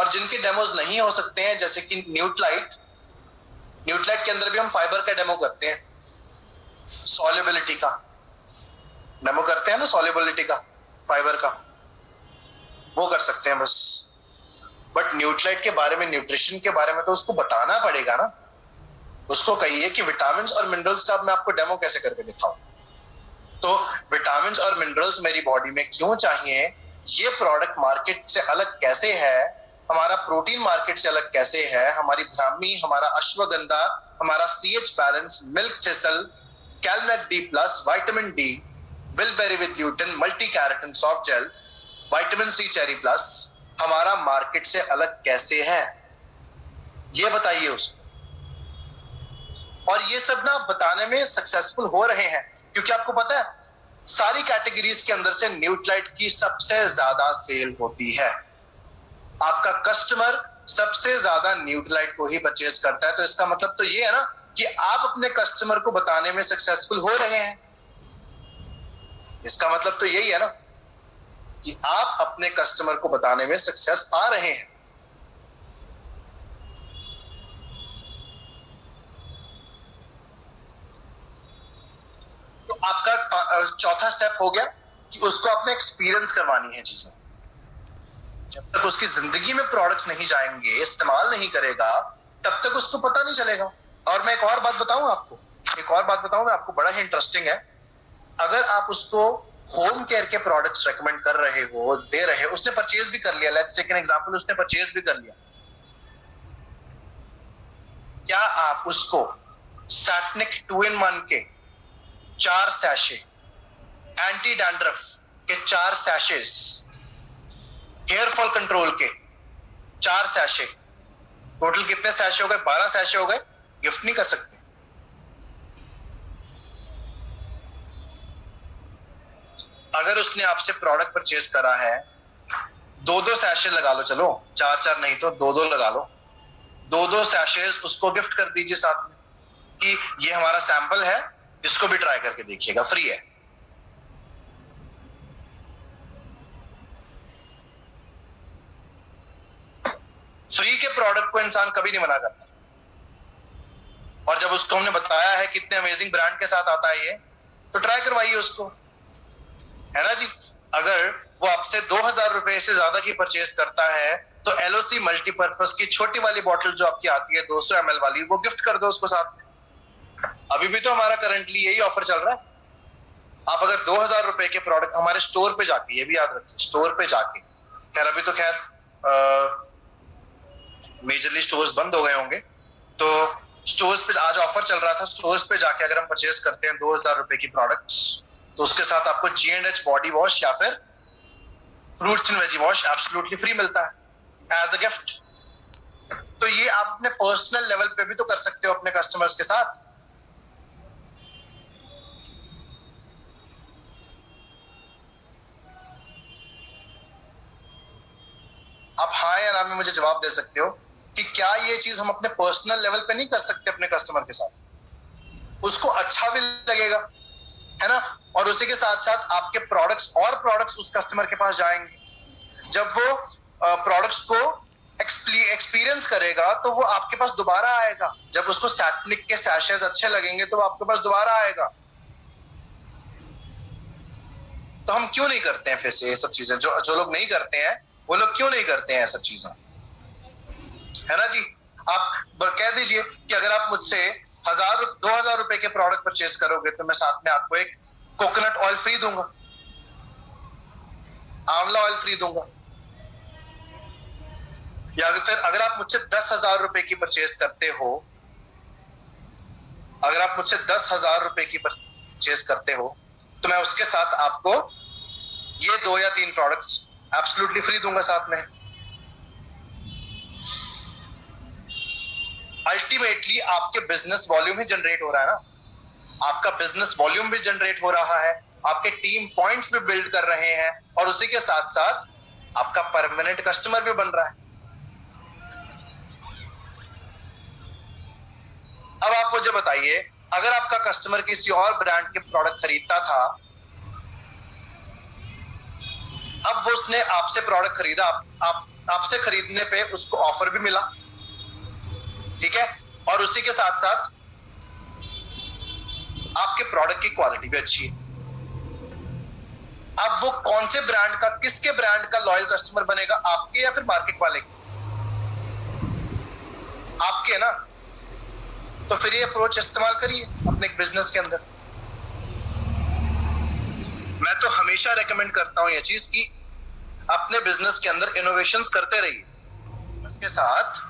और जिनके डेमोज नहीं हो सकते हैं जैसे कि न्यूट्लाइट के अंदर भी हम फाइबर का डेमो करते हैं, सॉल्युबिलिटी का डेमो करते हैं ना, सॉल्युबिलिटी का, फाइबर का, वो कर सकते हैं बस। बट न्यूट्लाइट के बारे में, न्यूट्रिशन के बारे में तो उसको बताना पड़ेगा ना। उसको कहिए कि विटामिन्स और मिनरल्स का मैं आपको डेमो कैसे करके दिखाऊं, तो विटामिन्स और मिनरल्स मेरी बॉडी में क्यों चाहिए, ये प्रोडक्ट मार्केट से अलग कैसे है, हमारा प्रोटीन मार्केट से अलग कैसे है, हमारी ब्राह्मी, हमारा अश्वगंधा, हमारा CH balance, milk thistle, Calmette D+, vitamin D, bilberry with lutein, multi keratin soft gel, vitamin C cherry plus, हमारा मार्केट से अलग कैसे है, ये बताइए उसको। और ये सब ना बताने में सक्सेसफुल हो रहे हैं, क्योंकि आपको पता है सारी कैटेगरीज के अंदर से न्यूट्लाइट की सबसे ज्यादा सेल होती है। आपका कस्टमर सबसे ज्यादा न्यूट्लाइट को ही परचेज करता है, तो इसका मतलब तो ये है ना कि आप अपने कस्टमर को बताने में सक्सेसफुल हो रहे हैं। इसका मतलब तो यही है ना कि आप अपने कस्टमर को बताने में सक्सेस पा रहे हैं। तो आपका चौथा स्टेप हो गया कि उसको आपने एक्सपीरियंस करवानी है चीजें। जब तक उसकी जिंदगी में प्रोडक्ट्स नहीं जाएंगे, इस्तेमाल नहीं करेगा, तब तक उसको पता नहीं चलेगा। और मैं एक और बात बताऊं आपको, मैं आपको, बड़ा ही इंटरेस्टिंग है। अगर आप उसको होम केयर के प्रोडक्ट्स रेकमेंड कर रहे हो, दे रहे हो, उसने परचेज भी कर लिया, लेट्स टेक एन एग्जांपल, उसने परचेज भी कर लिया, क्या आप उसको सैटनिक 2-in-1 के 4 सैशे, एंटी डैंड्रफ के 4 सैशेस, हेयर फॉल कंट्रोल के 4 सैशे, टोटल कितने सैशे हो गए, 12 सैशे हो गए, गिफ्ट नहीं कर सकते? अगर उसने आपसे प्रोडक्ट परचेज करा है, 2-2 सैशे लगा लो, चलो 4-4 नहीं तो 2-2 लगा लो, 2-2 सैशेस उसको गिफ्ट कर दीजिए साथ में कि ये हमारा सैंपल है, इसको भी ट्राई करके देखिएगा, फ्री है। फ्री के प्रोडक्ट को इंसान कभी नहीं मना करता। और जब उसको हमने बताया है कितने अमेजिंग ब्रांड के साथ आता है ये, तो ट्राई करवाइए उसको, है ना जी। अगर वो आपसे 2000 रुपए से ज्यादा की परचेज करता है, तो LOC मल्टीपर्पज की छोटी वाली बोतल जो आपकी आती है 200 ml वाली, वो गिफ्ट कर दो उसको साथ में। अभी भी तो हमारा करंटली यही ऑफर चल रहा है। आप अगर 2,000 रुपए के प्रोडक्ट हमारे स्टोर पे जाके, ये भी याद रखिए, स्टोर पे जाके, खैर अभी तो खैर मेजरली स्टोर्स बंद हो गए होंगे, तो स्टोर्स पे आज ऑफर चल रहा था, स्टोर्स पे जाके अगर हम परचेज करते हैं 2,000 रुपए की प्रोडक्ट्स, तो उसके साथ आपको G&H बॉडी वॉश या फिर fruits and veggie wash absolutely free मिलता है एज अ गिफ्ट। तो ये आप अपने पर्सनल लेवल पे भी तो कर सकते हो अपने कस्टमर्स के साथ। आप हाँ या ना में मुझे जवाब दे सकते हो कि क्या ये चीज हम अपने पर्सनल लेवल पे नहीं कर सकते अपने कस्टमर के साथ? उसको अच्छा भी लगेगा, है ना, और उसी के साथ साथ आपके प्रोडक्ट्स उस कस्टमर के पास जाएंगे। जब वो प्रोडक्ट्स को एक्सपीरियंस करेगा तो वो आपके पास दोबारा आएगा। जब उसको सैटनिक के सैशेस अच्छे लगेंगे तो वो आपके पास दोबारा आएगा। तो हम क्यों नहीं करते हैं फिर से ये सब चीजें? जो लोग नहीं करते हैं वो लोग क्यों नहीं करते हैं ये सब चीजें, है ना जी? आप कह दीजिए कि अगर आप मुझसे 2,000 रुपए के प्रोडक्ट परचेज करोगे तो मैं साथ में आपको एक कोकोनट ऑयल फ्री दूंगा, आंवला ऑयल फ्री दूंगा। या फिर अगर आप मुझसे 10,000 रुपए की परचेज करते हो, अगर आप मुझसे 10,000 रुपए की परचेज करते हो तो मैं उसके साथ आपको ये 2 या 3 प्रोडक्ट्स एब्सोल्युटली फ्री दूंगा साथ में। अल्टीमेटली आपके बिजनेस वॉल्यूम ही जनरेट हो रहा है ना, आपका बिजनेस वॉल्यूम भी जनरेट हो रहा है, आपके टीम पॉइंट्स भी बिल्ड कर रहे हैं, और उसी के साथ साथ आपका परमानेंट कस्टमर भी बन रहा है। अब आप मुझे बताइए, अगर आपका कस्टमर किसी और ब्रांड के प्रोडक्ट खरीदता था, अब वो उसने आपसे प्रोडक्ट खरीदा, आपसे खरीदने पे उसको ऑफर भी मिला, ठीक है, और उसी के साथ साथ आपके प्रोडक्ट की क्वालिटी भी अच्छी है। अब वो कौन से ब्रांड का, किसके ब्रांड का लॉयल कस्टमर बनेगा, आपके या फिर मार्केट वाले? आपके ना। तो फिर ये अप्रोच इस्तेमाल करिए अपने बिजनेस के अंदर। मैं तो हमेशा रेकमेंड करता हूं ये चीज कि अपने बिजनेस के अंदर इनोवेशंस करते रहिए, इसके साथ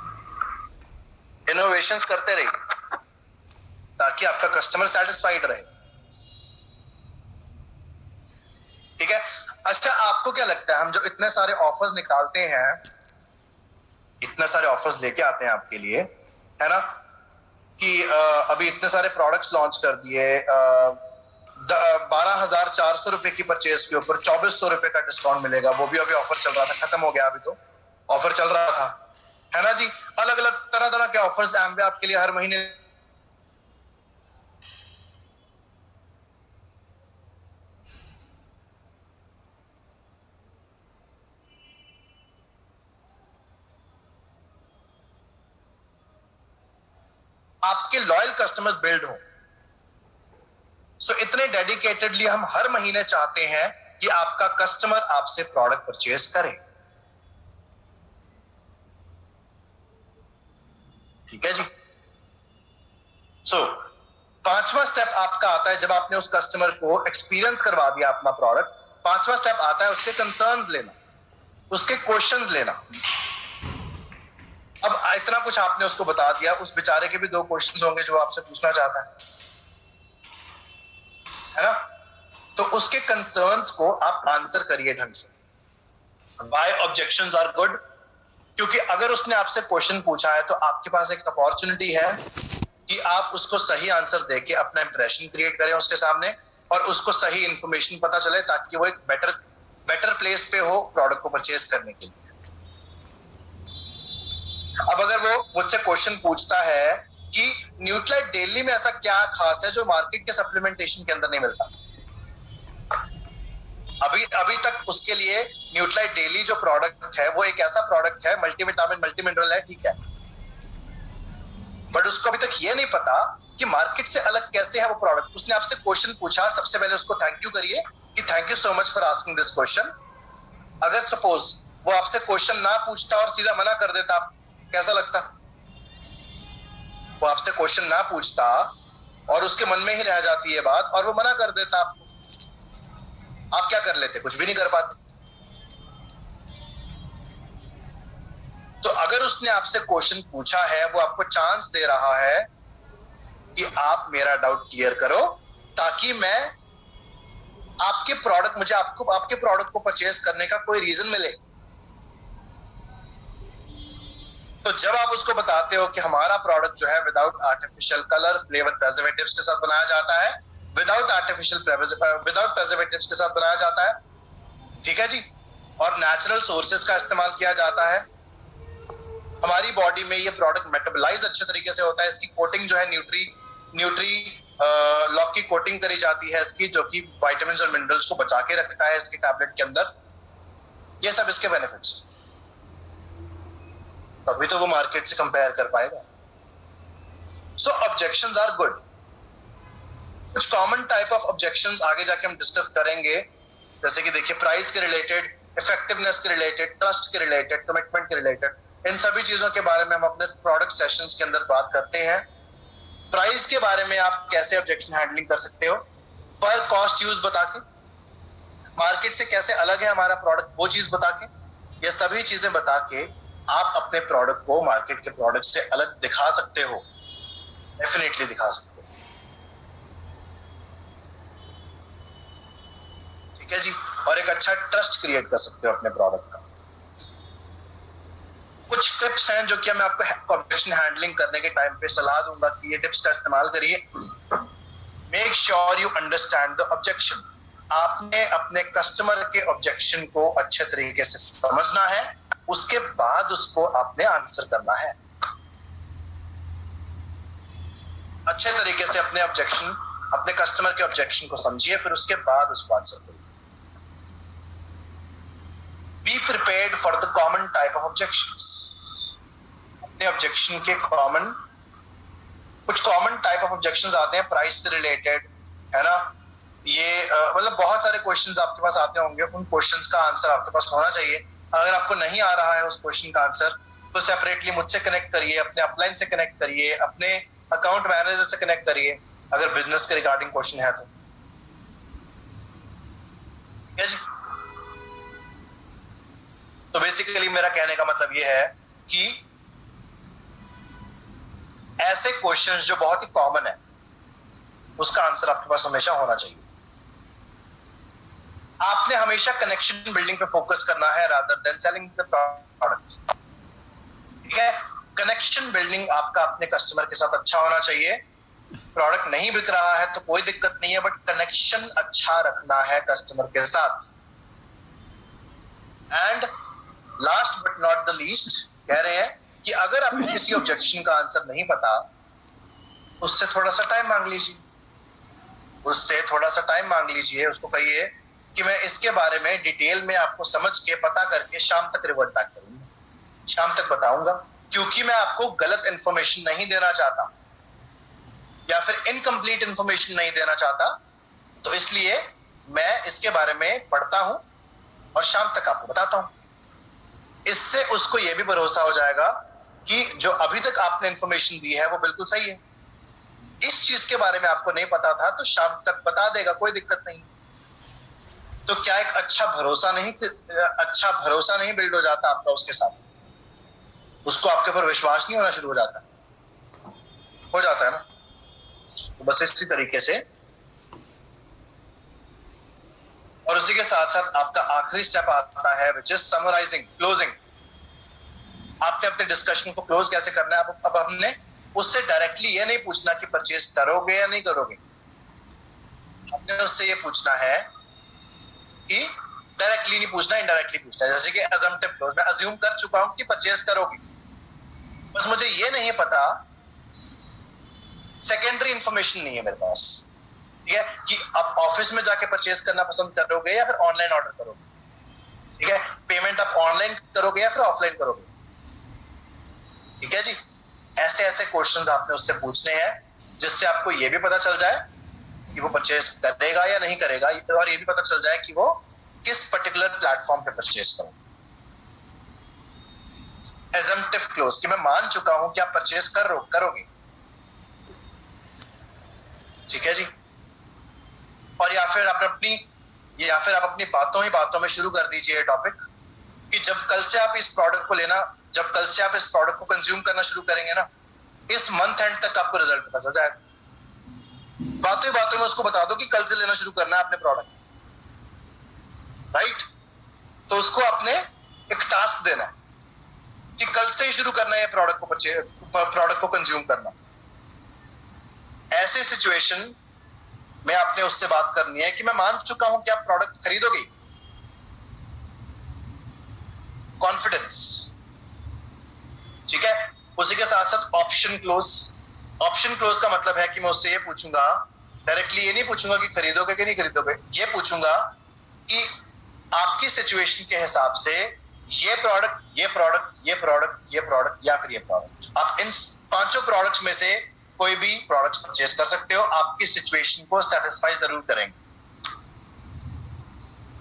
इनोवेशंस करते रहिए ताकि आपका कस्टमर सेटिस्फाइड रहे, ठीक है? अच्छा, आपको क्या लगता है हम जो इतने सारे ऑफर्स निकालते हैं, इतने सारे ऑफर्स लेके आते हैं आपके लिए, है ना, कि अभी इतने सारे प्रोडक्ट्स लॉन्च कर दिए, 12,400 रुपए की परचेज के ऊपर 2,400 रुपए का डिस्काउंट मिलेगा, वो भी अभी ऑफर चल रहा था, खत्म हो गया, अभी तो ऑफर चल रहा था, है ना जी? अलग अलग तरह तरह के ऑफर्स एम्बे आपके लिए हर महीने। आपके लॉयल कस्टमर्स बिल्ड हो, सो इतने डेडिकेटेडली हम हर महीने चाहते हैं कि आपका कस्टमर आपसे प्रोडक्ट परचेज करे, ठीक है जी? सो 5वां स्टेप आपका आता है जब आपने उस कस्टमर को एक्सपीरियंस करवा दिया अपना प्रोडक्ट। 5वां स्टेप आता है उसके कंसर्न्स लेना, उसके क्वेश्चंस लेना। अब इतना कुछ आपने उसको बता दिया, उस बेचारे के भी 2 क्वेश्चंस होंगे जो आपसे पूछना चाहता है ना? तो उसके कंसर्न्स को आप आंसर करिए ढंग से। व्हाई ऑब्जेक्शंस आर गुड, क्योंकि अगर उसने आपसे क्वेश्चन पूछा है तो आपके पास एक अपॉर्चुनिटी है कि आप उसको सही आंसर देके अपना इंप्रेशन क्रिएट करें उसके सामने, और उसको सही इंफॉर्मेशन पता चले ताकि वो एक बेटर प्लेस पे हो प्रोडक्ट को परचेज करने के लिए। अब अगर वो मुझसे क्वेश्चन पूछता है कि न्यूट्रालाइट डेली में ऐसा क्या खास है जो मार्केट के सप्लीमेंटेशन के अंदर नहीं मिलता, अभी तक उसके लिए न्यूट्रालाइट डेली जो प्रोडक्ट है वो एक ऐसा प्रोडक्ट है, मल्टीविटामिन मल्टी मिनरल है, ठीक है, बट उसको अभी तक ये नहीं पता कि मार्केट से अलग कैसे है वो प्रोडक्ट। उसने आपसे क्वेश्चन पूछा, सबसे पहले उसको थैंक यू करिए कि thank you so much for asking this question. अगर सपोज वो आपसे क्वेश्चन ना पूछता और सीधा मना कर देता, कैसा लगता? वो आपसे क्वेश्चन ना पूछता और उसके मन में ही रह जाती है बात और वो मना कर देता आपको, आप क्या कर लेते? कुछ भी नहीं कर पाते। तो अगर उसने आपसे क्वेश्चन पूछा है, वो आपको चांस दे रहा है कि आप मेरा डाउट क्लियर करो, ताकि मैं आपके प्रोडक्ट मुझे आपको आपके प्रोडक्ट को परचेज करने का कोई रीजन मिले। तो जब आप उसको बताते हो कि हमारा प्रोडक्ट जो है without artificial colour, flavour, preservatives के साथ बनाया जाता है, विदाउट प्रेजर्वेटिव्स के साथ बनाया जाता है, ठीक है जी, और नेचुरल सोर्सेस का इस्तेमाल किया जाता है, हमारी बॉडी में ये प्रोडक्ट मेटाबोलाइज अच्छे तरीके से होता है, इसकी कोटिंग जो है न्यूट्री लॉक की कोटिंग करी जाती है इसकी, जो कि विटामिन और मिनरल्स को बचा के रखता है इसकी टैबलेट के अंदर। ये सब इसके बेनिफिट्स, तभी तो वो मार्केट से कंपेयर कर पाएगा। सो ऑब्जेक्शंस आर गुड। कुछ कॉमन टाइप ऑफ ऑब्जेक्शंस आगे जाके हम डिस्कस करेंगे, जैसे कि देखिए प्राइस के रिलेटेड, इफेक्टिवनेस के रिलेटेड, ट्रस्ट के रिलेटेड, कमिटमेंट के रिलेटेड, इन सभी चीजों के बारे में हम अपने प्रोडक्ट सेशंस के अंदर बात करते हैं। प्राइस के बारे में आप कैसे ऑब्जेक्शन हैंडलिंग कर सकते हो, पर कॉस्ट यूज बता के, मार्केट से कैसे अलग है हमारा प्रोडक्ट वो चीज बता के, ये सभी चीजें बता के आप अपने प्रोडक्ट को मार्केट के प्रोडक्ट से अलग दिखा सकते हो, डेफिनेटली दिखा सकते हो। ठीक है जी, और एक अच्छा ट्रस्ट क्रिएट कर सकते हो अपने प्रोडक्ट का। कुछ टिप्स हैं जो कि मैं आपको ऑब्जेक्शन हैंडलिंग करने के टाइम पे सलाह दूंगा कि ये टिप्स का इस्तेमाल करिए। Make sure you understand the objection. आपने अपने कस्टमर के ऑब्जेक्शन को अच्छे तरीके से समझना है, उसके बाद उसको आपने आंसर करना है। अच्छे तरीके से अपने कस्टमर के ऑब्जेक्शन को समझिए, फिर उसके बाद उसको आंसर करिए। Be prepared for the common type of objections. अपने ऑब्जेक्शन के कुछ कॉमन टाइप ऑफ ऑब्जेक्शंस आते हैं प्राइस से रिलेटेड, है ना। ये मतलब बहुत सारे क्वेश्चंस आपके पास आते होंगे, उन क्वेश्चंस का आंसर आपके पास होना चाहिए। अगर आपको नहीं आ रहा है उस क्वेश्चन का आंसर, तो सेपरेटली मुझसे कनेक्ट करिए, अपने अपलाइन से कनेक्ट करिए, अपने अकाउंट मैनेजर से कनेक्ट करिए, अगर बिजनेस के रिगार्डिंग क्वेश्चन है तो। ठीक है जी। तो बेसिकली मेरा कहने का मतलब ये है कि ऐसे क्वेश्चंस जो बहुत ही कॉमन है, उसका आंसर आपके पास हमेशा होना चाहिए। आपने हमेशा कनेक्शन बिल्डिंग पे फोकस करना है rather than selling the product. ठीक है, कनेक्शन बिल्डिंग आपका अपने कस्टमर के साथ अच्छा होना चाहिए। प्रोडक्ट नहीं बिक रहा है तो कोई दिक्कत नहीं है, बट कनेक्शन अच्छा रखना है कस्टमर के साथ। And last but not the least कह रहे हैं कि अगर आपको किसी ऑब्जेक्शन का आंसर नहीं पता, उससे थोड़ा सा टाइम मांग लीजिए, उसको कहिए कि मैं इसके बारे में डिटेल में आपको समझ के पता करके शाम तक रिवर्ट बैक करूंगा, शाम तक बताऊंगा, क्योंकि मैं आपको गलत इंफॉर्मेशन नहीं देना चाहता या फिर इनकम्प्लीट इंफॉर्मेशन नहीं देना चाहता। तो इसलिए मैं इसके बारे में पढ़ता हूं और शाम तक आपको बताता हूं। इससे उसको यह भी भरोसा हो जाएगा कि जो अभी तक आपने इंफॉर्मेशन दी है वो बिल्कुल सही है। इस चीज के बारे में आपको नहीं पता था तो शाम तक बता देगा, कोई दिक्कत नहीं। तो क्या एक अच्छा भरोसा नहीं बिल्ड हो जाता आपका उसके साथ? उसको आपके ऊपर विश्वास नहीं होना शुरू हो जाता है ना। तो बस इसी तरीके से, और उसी के साथ साथ आपका आखिरी स्टेप आता है विच इज समराइजिंग, क्लोजिंग। आपने अपने डिस्कशन को क्लोज कैसे करना है? अब हमने उससे डायरेक्टली ये नहीं पूछना कि परचेज करोगे या नहीं करोगे, हमने उससे ये पूछना है कि डायरेक्टली नहीं पूछना, इनडायरेक्टली पूछना है। जैसे कि अजम्पटिव क्लोज, मैं अज्यूम कर चुका हूं कि परचेज करोगे, बस मुझे ये नहीं पता, सेकेंडरी इंफॉर्मेशन नहीं है मेरे पास, ठीक है, कि आप ऑफिस में जाके परचेज करना पसंद करोगे या फिर ऑनलाइन ऑर्डर करोगे। ठीक है, पेमेंट आप ऑनलाइन करोगे या फिर ऑफलाइन करोगे। ठीक है जी। ऐसे ऐसे क्वेश्चंस आपने उससे पूछने हैं जिससे आपको ये भी पता चल जाए कि वो परचेज करेगा या नहीं करेगा, और ये भी पता चल जाए कि वो किस पर्टिकुलर प्लेटफॉर्म पे परचेज करेगा। एजम्पटिव क्लोज, कि मैं मान चुका हूं कि आप परचेज करोगे। ठीक है जी। और या फिर आपने अपनी या फिर आप अपनी बातों में शुरू कर दीजिए टॉपिक कि जब कल से आप इस प्रोडक्ट को लेना, जब कल से आप इस प्रोडक्ट को कंज्यूम करना शुरू करेंगे ना, इस मंथ एंड तक आपको रिजल्ट पता चल जाएगा। बातों में उसको बता दो कि कल से लेना शुरू करना है अपने प्रोडक्ट, राइट? तो उसको आपने एक टास्क देना है कि कल से ही शुरू करना है प्रोडक्ट को कंज्यूम करना। ऐसे सिचुएशन में आपने उससे बात करनी है कि मैं मान चुका हूं कि आप प्रोडक्ट खरीदोगे। कॉन्फिडेंस, ठीक है। उसी के साथ साथ ऑप्शन क्लोज। ऑप्शन क्लोज का मतलब है कि मैं उससे ये पूछूंगा, डायरेक्टली ये नहीं पूछूंगा कि खरीदोगे कि नहीं खरीदोगे, ये पूछूंगा कि आपकी सिचुएशन के हिसाब से ये प्रोडक्ट, ये प्रोडक्ट, ये प्रोडक्ट, ये प्रोडक्ट या फिर ये प्रोडक्ट, आप इन 5 प्रोडक्ट्स में से कोई भी प्रोडक्ट्स परचेज कर सकते हो, आपकी सिचुएशन को सेटिस्फाई जरूर करेंगे।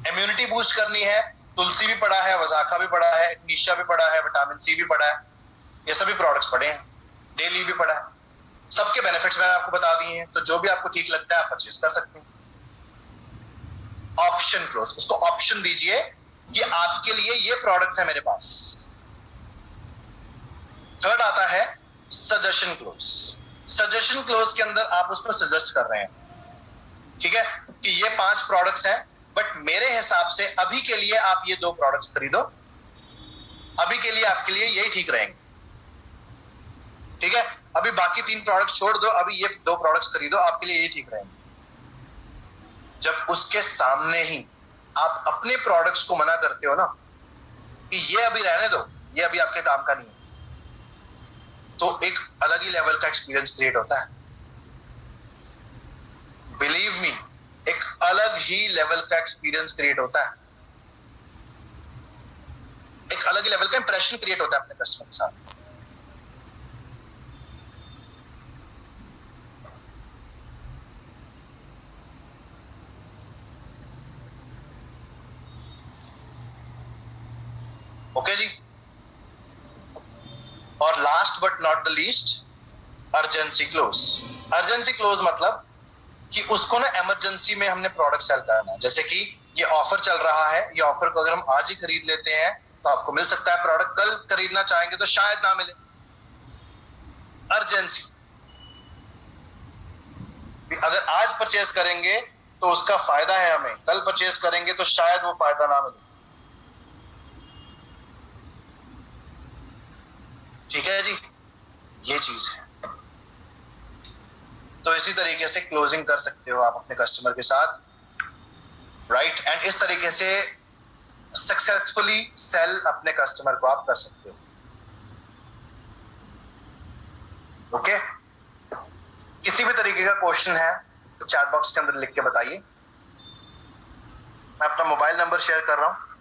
इम्यूनिटी बूस्ट करनी है, तुलसी भी पड़ा है, वजाखा भी पड़ा है, नीशा भी पड़ा है, विटामिन सी भी पड़ा है, ये सभी प्रोडक्ट्स पड़े हैं, डेली भी पड़ा है। सबके बेनिफिट्स मैंने आपको बता दिए हैं, तो जो भी आपको ठीक लगता है आप परचेज कर सकते हैं। ऑप्शन क्लोज, उसको ऑप्शन दीजिए कि आपके लिए ये प्रोडक्ट्स है मेरे पास। थर्ड आता है सजेशन क्लोज। सजेशन क्लोज के अंदर आप उसको सजेस्ट कर रहे हैं, ठीक है, कि ये 5 प्रोडक्ट्स हैं, बट मेरे हिसाब से अभी के लिए आप ये 2 प्रोडक्ट्स खरीदो, अभी के लिए आपके लिए यही ठीक रहेंगे, ठीक है। अभी बाकी 3 प्रोडक्ट्स छोड़ दो, अभी ये 2 प्रोडक्ट्स खरीदो, आपके लिए यही ठीक रहेंगे। जब उसके सामने ही आप अपने प्रोडक्ट्स को मना करते हो ना कि ये अभी रहने दो, ये अभी आपके काम का नहीं है, तो एक अलग ही लेवल का एक्सपीरियंस क्रिएट होता है। बिलीव मी, एक अलग ही लेवल का एक्सपीरियंस क्रिएट होता है, एक अलग ही लेवल का इंप्रेशन क्रिएट होता है अपने कस्टमर के साथ। ओके जी। और last but not the least, urgency close. Urgency close मतलब कि उसको ना इमरजेंसी में हमने प्रोडक्ट सेल करना है। जैसे कि ये ऑफर चल रहा है, ये ऑफर को अगर हम आज ही खरीद लेते हैं तो आपको मिल सकता है प्रोडक्ट, कल खरीदना चाहेंगे तो शायद ना मिले। अर्जेंसी, अगर आज परचेज करेंगे तो उसका फायदा है हमें, कल परचेज करेंगे तो शायद वो फायदा ना मिले, ठीक है जी, ये चीज है। तो इसी तरीके से क्लोजिंग कर सकते हो आप अपने कस्टमर के साथ, राइट? एंड इस तरीके से सक्सेसफुली सेल अपने कस्टमर को आप कर सकते हो। ओके, किसी भी तरीके का क्वेश्चन है तो चैट बॉक्स के अंदर लिख के बताइए। मैं अपना मोबाइल नंबर शेयर कर रहा हूं,